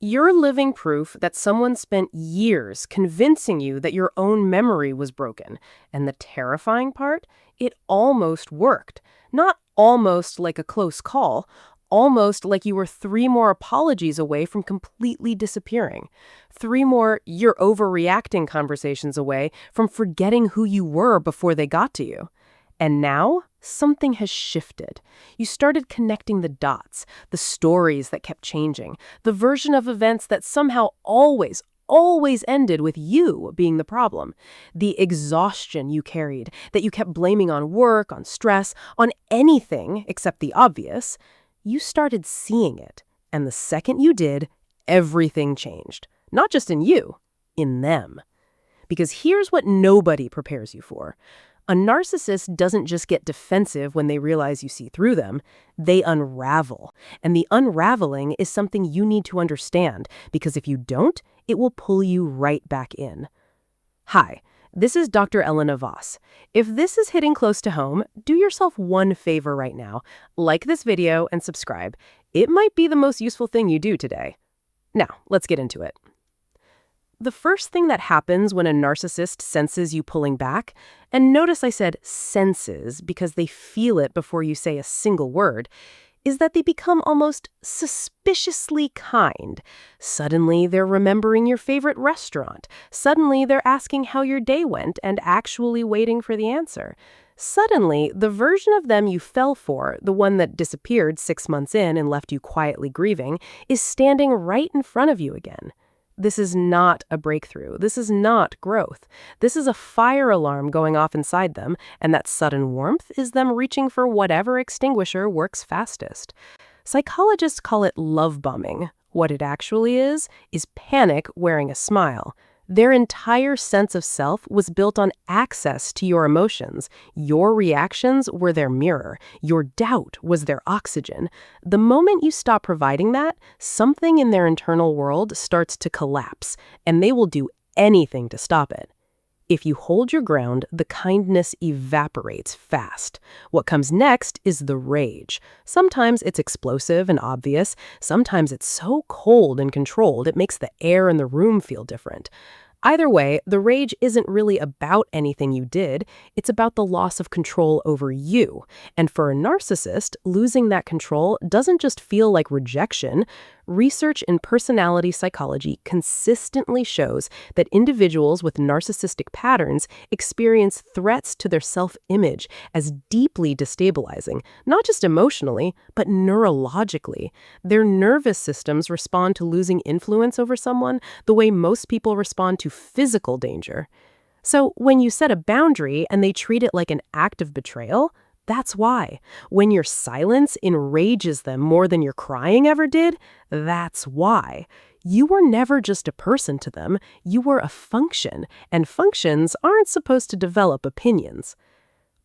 You're living proof that someone spent years convincing you that your own memory was broken. And the terrifying part? It almost worked. Not almost like a close call, almost like you were 3 more apologies away from completely disappearing. 3 more "you're overreacting" conversations away from forgetting who you were before they got to you. And now, something has shifted. You started connecting the dots, the stories that kept changing, the version of events that somehow always ended with you being the problem. The exhaustion you carried, that you kept blaming on work, on stress, on anything except the obvious. You started seeing it. And the second you did, everything changed. Not just in you, in them. Because here's what nobody prepares you for. A narcissist doesn't just get defensive when they realize you see through them. They unravel. And the unraveling is something you need to understand, because if you don't, it will pull you right back in. Hi, this is Dr. Elena Voss. If this is hitting close to home, do yourself one favor right now. Like this video and subscribe. It might be the most useful thing you do today. Now, let's get into it. The first thing that happens when a narcissist senses you pulling back, and notice I said senses because they feel it before you say a single word, is that they become almost suspiciously kind. Suddenly, they're remembering your favorite restaurant. Suddenly, they're asking how your day went and actually waiting for the answer. Suddenly, the version of them you fell for, the one that disappeared 6 months in and left you quietly grieving, is standing right in front of you again. This is not a breakthrough. This is not growth. This is a fire alarm going off inside them, and that sudden warmth is them reaching for whatever extinguisher works fastest. Psychologists call it love bombing. What it actually is panic wearing a smile. Their entire sense of self was built on access to your emotions. Your reactions were their mirror. Your doubt was their oxygen. The moment you stop providing that, something in their internal world starts to collapse, and they will do anything to stop it. If you hold your ground, the kindness evaporates fast. What comes next is the rage. Sometimes it's explosive and obvious. Sometimes it's so cold and controlled it makes the air in the room feel different. Either way, the rage isn't really about anything you did. It's about the loss of control over you. And for a narcissist, losing that control doesn't just feel like rejection. Research in personality psychology consistently shows that individuals with narcissistic patterns experience threats to their self-image as deeply destabilizing, not just emotionally, but neurologically. Their nervous systems respond to losing influence over someone the way most people respond to physical danger. So when you set a boundary and they treat it like an act of betrayal, that's why. When your silence enrages them more than your crying ever did, that's why. You were never just a person to them, you were a function, and functions aren't supposed to develop opinions.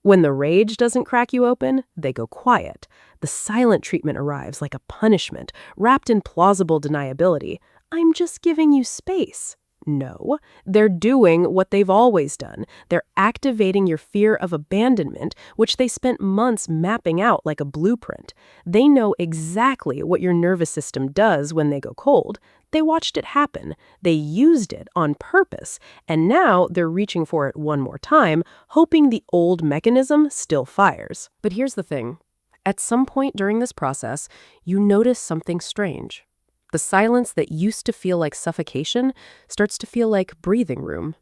When the rage doesn't crack you open, they go quiet. The silent treatment arrives like a punishment, wrapped in plausible deniability. I'm just giving you space. No, they're doing what they've always done. They're activating your fear of abandonment, which they spent months mapping out like a blueprint. They know exactly what your nervous system does when they go cold. They watched it happen. They used it on purpose. And now they're reaching for it one more time, hoping the old mechanism still fires. But here's the thing. At some point during this process, you notice something strange. The silence that used to feel like suffocation starts to feel like breathing room.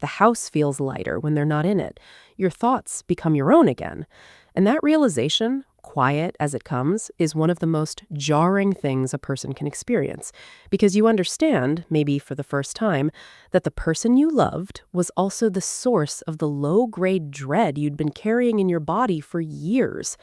The house feels lighter when they're not in it. Your thoughts become your own again. And that realization, quiet as it comes, is one of the most jarring things a person can experience. Because you understand, maybe for the first time, that the person you loved was also the source of the low-grade dread you'd been carrying in your body for years.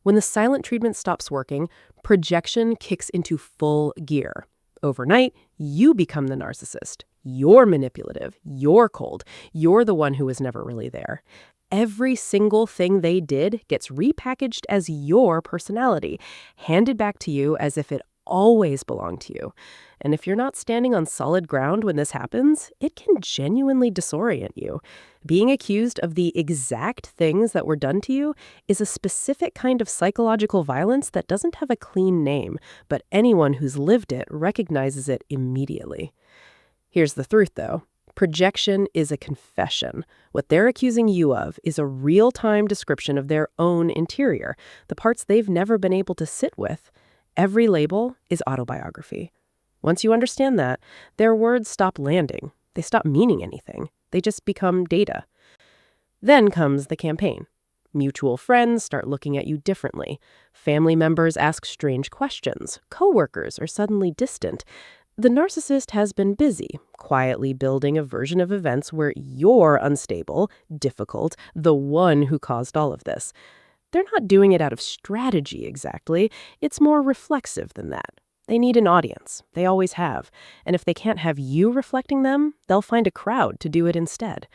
When the silent treatment stops working, projection kicks into full gear. Overnight, you become the narcissist. You're manipulative. You're cold. You're the one who was never really there. Every single thing they did gets repackaged as your personality, handed back to you as if it always belong to you. And if you're not standing on solid ground when this happens, it can genuinely disorient you. Being accused of the exact things that were done to you is a specific kind of psychological violence that doesn't have a clean name, but anyone who's lived it recognizes it immediately. Here's the truth, though. Projection is a confession. What they're accusing you of is a real-time description of their own interior, the parts they've never been able to sit with. Every label is autobiography. Once you understand that, their words stop landing. They stop meaning anything. They just become data. Then comes the campaign. Mutual friends start looking at you differently. Family members ask strange questions. Coworkers are suddenly distant. The narcissist has been busy, quietly building a version of events where you're unstable, difficult, the one who caused all of this. They're not doing it out of strategy exactly. It's more reflexive than that. They need an audience. They always have. And if they can't have you reflecting them, they'll find a crowd to do it instead.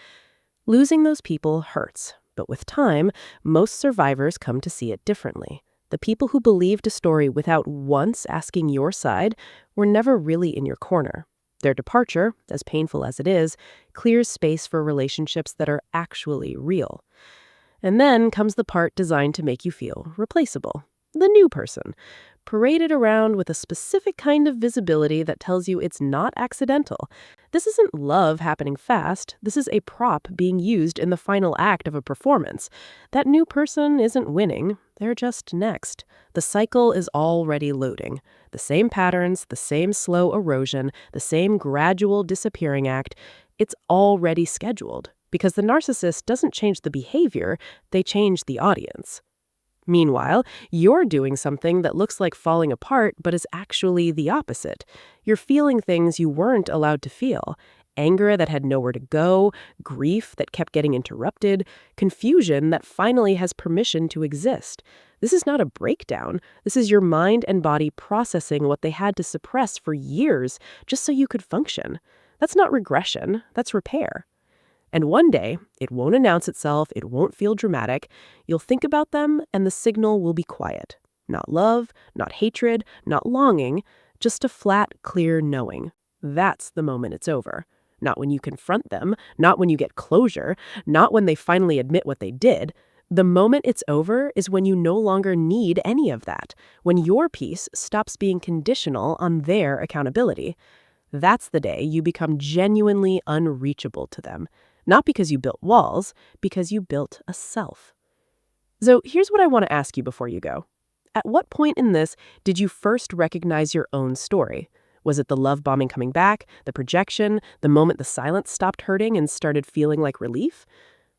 Losing those people hurts, but with time, most survivors come to see it differently. The people who believed a story without once asking your side were never really in your corner. Their departure, as painful as it is, clears space for relationships that are actually real. And then comes the part designed to make you feel replaceable. The new person, paraded around with a specific kind of visibility that tells you it's not accidental. This isn't love happening fast. This is a prop being used in the final act of a performance. That new person isn't winning. They're just next. The cycle is already loading. The same patterns, the same slow erosion, the same gradual disappearing act. It's already scheduled. Because the narcissist doesn't change the behavior, they change the audience. Meanwhile, you're doing something that looks like falling apart but is actually the opposite. You're feeling things you weren't allowed to feel. Anger that had nowhere to go, grief that kept getting interrupted, confusion that finally has permission to exist. This is not a breakdown. This is your mind and body processing what they had to suppress for years just so you could function. That's not regression, that's repair. And one day, it won't announce itself, it won't feel dramatic. You'll think about them, and the signal will be quiet. Not love, not hatred, not longing, just a flat, clear knowing. That's the moment it's over. Not when you confront them, not when you get closure, not when they finally admit what they did. The moment it's over is when you no longer need any of that, when your peace stops being conditional on their accountability. That's the day you become genuinely unreachable to them. Not because you built walls, because you built a self. So here's what I want to ask you before you go. At what point in this did you first recognize your own story? Was it the love bombing coming back, the projection, the moment the silence stopped hurting and started feeling like relief?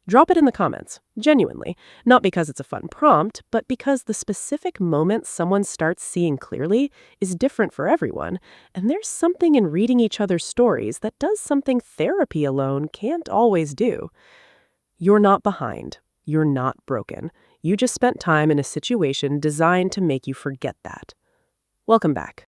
Drop it in the comments, genuinely. Not because it's a fun prompt, but because the specific moment someone starts seeing clearly is different for everyone. And there's something in reading each other's stories that does something therapy alone can't always do. You're not behind. You're not broken. You just spent time in a situation designed to make you forget that. Welcome back.